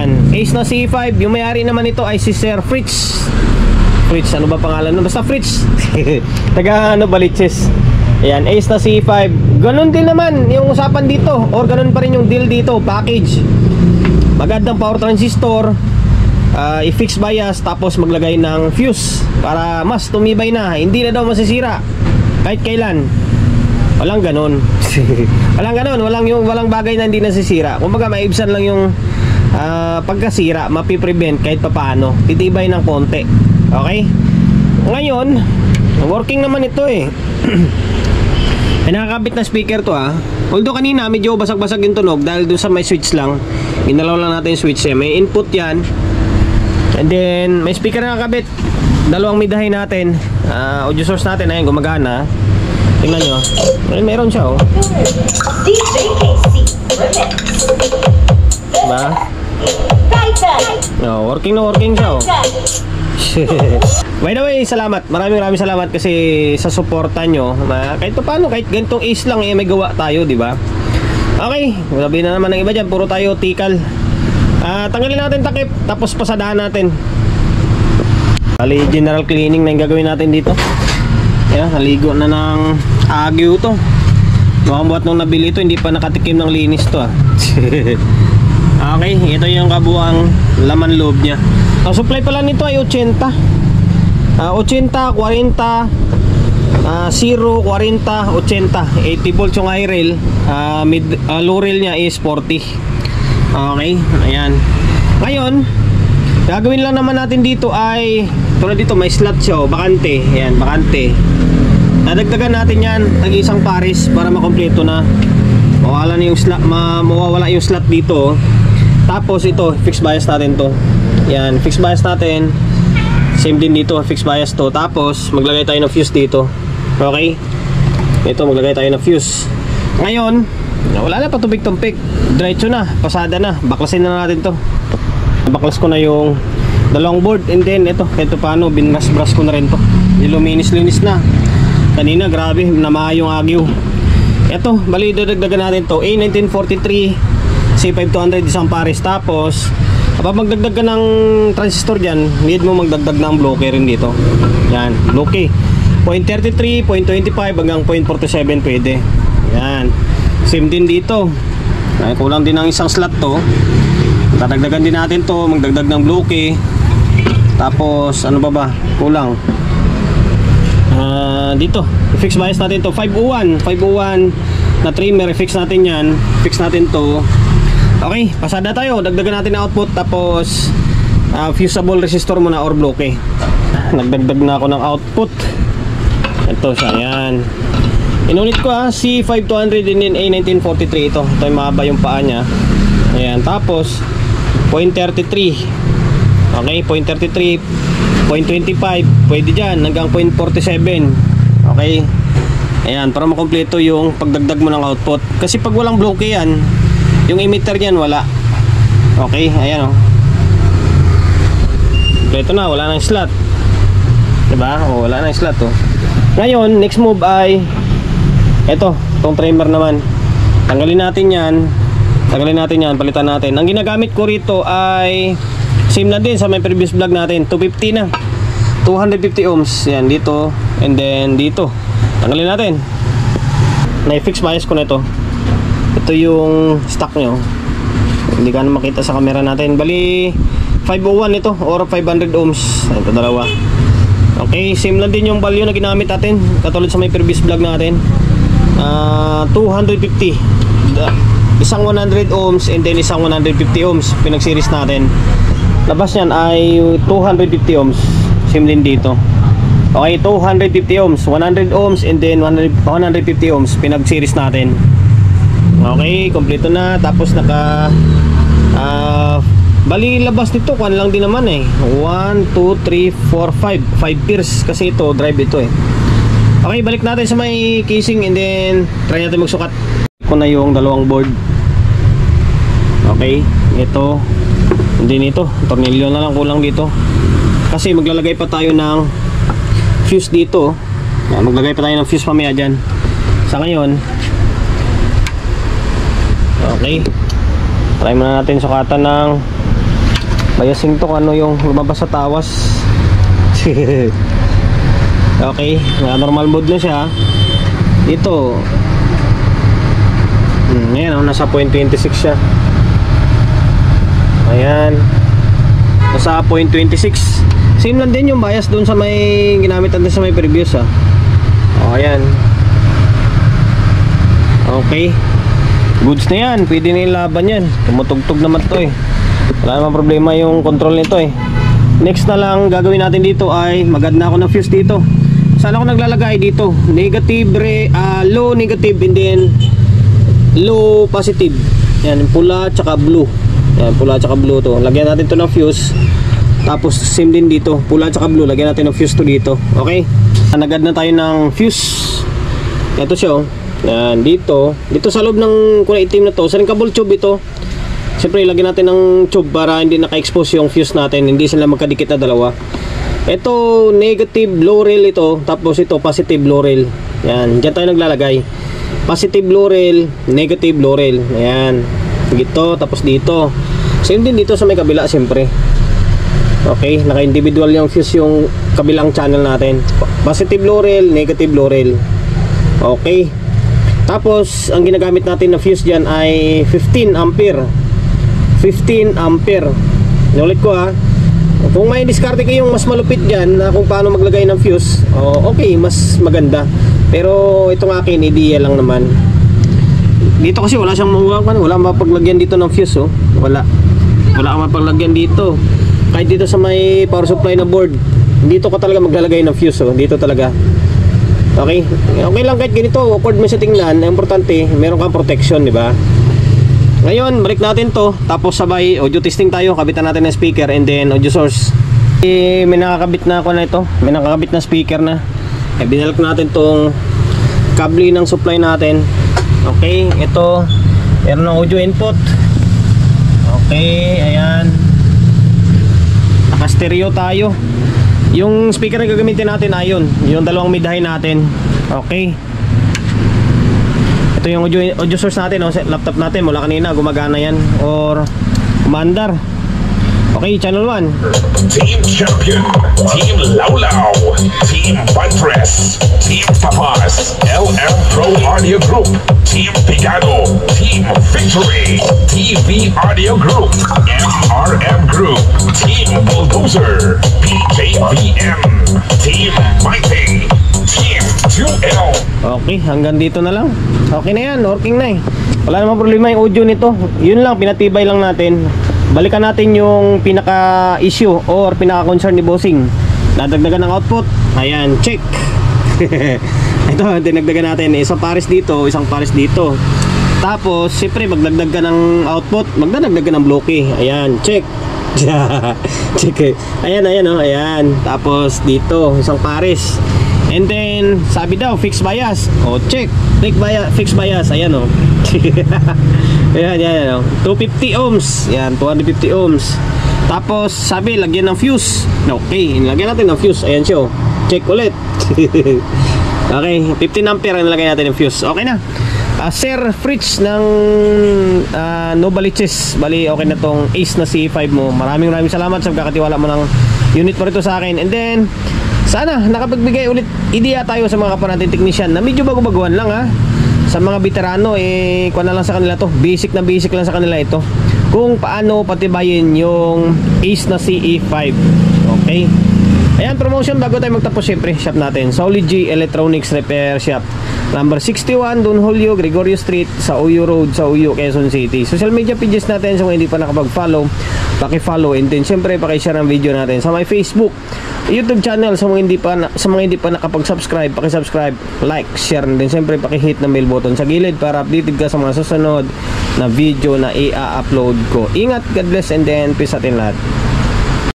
Ayan, Ace na C5. Yung may-ari naman ito ay si Sir Fritz. Fritz, ano ba pangalan nun? Basta Fritz. Taga ano, Baliches. Ayan, Ace na C5. Ganun din naman yung usapan dito, or ganun pa rin yung deal dito, package. Magandang power transistor, i-fix bias, tapos maglagay ng fuse para mas tumibay na, hindi na daw masisira kahit kailan. Walang ganun. Walang ganun, walang bagay na hindi nasisira. Kumbaga maibsan lang yung pagkasira, mapiprevent kahit papaano, titibay ng konti. Okay? Ngayon, working naman ito eh. Ay, nakakabit na speaker to ah. Although kanina medyo basag-basag yung tunog dahil doon sa may switch lang. Ginalaw lang natin yung switch eh. May input yan. And then may speaker na nakakabit. Dalawang midahin natin. Audio source natin, ayun, gumagana. Tingnan nyo. Ay, meron siya oh. Diba? No, working na working siya oh. By the way, salamat. Maraming salamat kasi sa suporta nyo. Kahit pa paano, kahit ganitong Ace lang eh, may gawa tayo, di ba? Okay, sabihin na naman ng iba dyan, puro tayo tikal. Tanggalin natin takip, tapos pasadahan natin. Bali, general cleaning na yung gagawin natin dito. Yan, naligo na ng agyo to. Mukhang nung nabili ito, hindi pa nakatikim ng linis to ah. Okay, ito yung kabuang laman loob niya. Ang supply pala nito ay 80. 80, 40, 0, 40, 80. 80 volts yung high rail. Low rail niya is 40. Okay, ayan. Ngayon, gagawin lang naman natin dito ay, tulad dito may slot siya, bakante. Ayan, bakante. Dadagdagan natin yan ng isang pares para makompleto na. Mawawala yung slot dito. Tapos ito, fixed bias natin to. Yan, fixed bias natin. Same din dito, fixed bias to. Tapos maglagay tayo ng fuse dito. Okay? Ito, maglagay tayo ng fuse. Ngayon, wala na patubig-tumpik. Diretso na, pasada na. Baklasin na natin to. Baklas ko na yung dalawang board. And then ito, kahit paano, binras-bras ko na rin to. Luminis-linis na. Kanina, grabe, namaha yung agyo. Ito, bali dagdagan natin to. A1943 C5200 isang pares. Tapos kapag magdagdag ka ng transistor dyan, need mo magdagdag ng bloke rin dito. Yan, bloke 0.33, 0.25 hanggang 0.47 pwede. Yan, same din dito. Ay, kulang din ng isang slot to. Dadagdagan din natin to, magdagdag ng bloke. Tapos ano ba kulang dito, fix bias natin to 501 na trimmer, fix natin yan, fix natin to. Okay, pasada tayo, dagdagan natin ang output. Tapos fusible resistor muna or bloke. Nagdagdag na ako ng output. Ito siya, yan. Inulit ko C5200 din A1943 ito. Ito yung mahaba yung paa nya. Ayan, tapos 0.33. Okay, 0.33, 0.25 pwede dyan hanggang 0.47. Okay, ayan, para makompleto yung pagdagdag mo ng output. Kasi pag walang bloke yan, yung emitter niyan wala. Okay, ayan o. Kompleto na, wala nang slot. Diba? O, wala nang slot o. Ngayon, next move ay ito, itong trimmer naman. Tanggalin natin yan. Palitan natin. Ang ginagamit ko rito ay same na din sa may previous vlog natin, 250 na 250 ohms. Yan, dito. And then dito. Tanggalin natin. Na-fix bias ko na ito. Ito yung stock nyo. Hindi ka na makita sa camera natin. Bali 501 ito or 500 ohms. Ito dalawa. Okay, same lang din yung value na ginamit natin. Katulad sa may previous vlog natin. 250. Isang 100 ohms and then isang 150 ohms. Pinag-series natin. Labas yan ay 250 ohms. Same din dito. Okay, 250 ohms, 100 ohms and then 150 ohms. Pinag-series natin. Okay, kompleto na. Tapos bali labas nito, kuan lang din naman eh. 1, 2, 3, 4, 5 pairs kasi ito, drive ito eh. Okay, balik natin sa may casing and then try natin magsukat. Ko na yung dalawang board. Okay, ito. And then ito, tornilyo na lang kulang dito. Kasi maglalagay pa tayo ng fuse dito. Maglagay pa tayo ng fuse mamaya dyan. Sa ngayon, okay, try muna natin sukatan ng Biasing to ano yung lumabas sa tawas. Okay, normal mode na siya. Dito ayan, nasa 0.26 siya. Ayan, nasa 0.26. Same lang din yung bias doon sa may ginamit natin sa may previous ayan. Okay, goods na yan, pwede na ilaban yan. Tumutugtog naman to wala namang problema yung control nito Next na lang gagawin natin dito ay mag-add na ako ng fuse dito. Saan ako naglalagay dito? Negative, low negative, and then low positive. Yan, pula tsaka blue. Yan, pula tsaka blue to. Lagyan natin to ng fuse. Tapos same din dito, pula tsaka blue. Lagyan natin ng fuse to dito. Okay? Nag-add na tayo ng fuse. Ito siya Yan, dito sa loob ng kulay itim na to. Sa cable tube ito. Siyempre, lagyan natin ng tube para hindi naka-expose yung fuse natin. Hindi sila magkadikit na dalawa. Ito, negative low rail ito. Tapos ito, positive low rail. Yan, dyan tayo naglalagay. Positive low rail, negative low rail. Ayan, dito, tapos dito. Same din dito sa may kabila, siyempre. Okay, naka-individual yung fuse yung kabilang channel natin. Positive low rail, negative low rail. Okay. Tapos, ang ginagamit natin na fuse dyan ay 15 ampere. 15 ampere. Inulit ko Kung may diskarte kayong mas malupit dyan na kung paano maglagay ng fuse, okay, mas maganda. Pero itong akin, idea lang naman. Dito kasi wala siyang wala mapaglagyan dito ng fuse Wala kang mapaglagyan dito. Kahit dito sa may power supply na board, dito ka talaga maglalagay ng fuse Dito talaga. Okay? Okay lang kahit ganito, awkward mo sa tingnan. Importante, meron kang protection, di ba? Ngayon, balik natin to. Tapos sabay audio testing tayo. Kabitan natin ng speaker and then audio source. May nakakabit na ako na ito. May nakakabit na speaker na. Binalik natin tong kable ng supply natin. Okay, ito meron ng audio input. Okay, ayan. Naka stereo tayo. Yung speaker na gagamitin natin ayun, yung dalawang mid-high natin. Okay. Ito yung audio source natin laptop natin mula kanina gumagana yan or umandar. Okay, channel 1. Team Champion, Team Laulau, Team Buntress, Team Papas, LM Pro Audio Group, Team Pigado, Team Victory, TV Audio Group, MRM Group, Team Bulldozer, PJVM, Team Mighty, Team 2L. Okay, hanggang dito na lang. Okay na yan, working na Wala namang problema yung audio nito. Yun lang, pinatibay lang natin. Balikan natin yung pinaka-issue or pinaka-concern ni Bossing. Dadagdagan ng output. Ayan, check. Ito, dinagdagan natin. Isang pares dito, isang pares dito. Tapos, siyempre, magdagdag ka ng output. Magdadagdag ka ng bloke. Ayan, check. Check. Ayan, ayan. Tapos, dito, isang pares. And then, sabi daw, fixed bias. Check. Fixed bias. Ayan, Ayan, 250 ohms. Yan, 250 ohms. Tapos, sabi, lagyan ng fuse. Okay, lagyan natin ng fuse. Ayan siya, check ulit. Okay, 15 ampere ang nilagay natin ng fuse. Okay na. Sir Fritz ng Novaliches. Bali, okay na tong Ace na C5 mo. Maraming salamat sa pagkakatiwala mo ng unit mo rito sa akin. And then, sana nakapagbigay ulit idea tayo sa mga kapwa natin technician na medyo bago-baguhan lang sa mga veterano kuha na lang sa kanila to. Basic lang sa kanila ito. Kung paano patibayin yung Ace na CE5. Okay? Ayan, promotion bago tayo magtapos. Syempre, shop natin, Solid G Electronics Repair Shop, number 61 Don Julio Gregorio Street sa Uyo Road sa Uyo, Quezon City. Social media pages natin sa mga hindi pa nakapag-follow, paki-follow, and then syempre paki-share ang video natin sa my Facebook, YouTube channel. Sa mga hindi pa nakapag-subscribe, paki-subscribe, like, share, and then syempre paki-hit na bell button sa gilid para updated ka sa mga susunod na video na i-upload ko. Ingat, God bless, and then peace atin lahat.